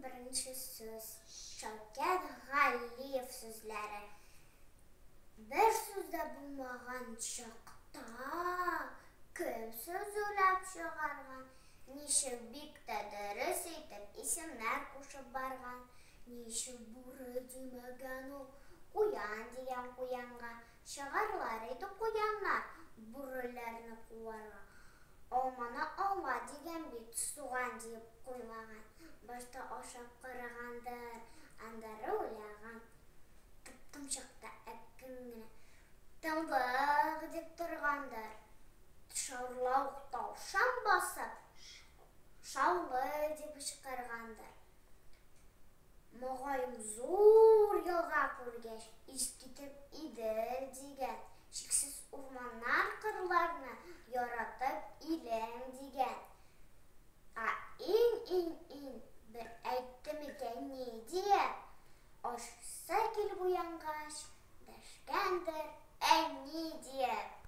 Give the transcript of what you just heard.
birinchi so'z Shavkat G'aliyev so'zlari. Bir so'zda bo'lmagan chaqda ko'p so'z o'ylab chiqargan. Nishib bittadir etib ismlar qo'shib bargan. Nishib bo'ri demagan u qo'yan degan qo'yanga shigarlar edi qo'yanlar bo'rilarni quvarga. Olmani olma degan bit so'g'an deb qo'ymagan. Boshda oshab qaragandir, andari o'ylagan. Tumshuqda akkingina tambiq deb turgandir. Sho'rloq tavshan bosib shavli deb chiqargandir. Mo'g'ayim zo'r yo'lga ko'rgach eskitib edi degan. Cheksiz o'rmonlar qirlarni yoratib ilim degan. In bir aytdimikan ne deya oshsa kelib uyangash dashgandir.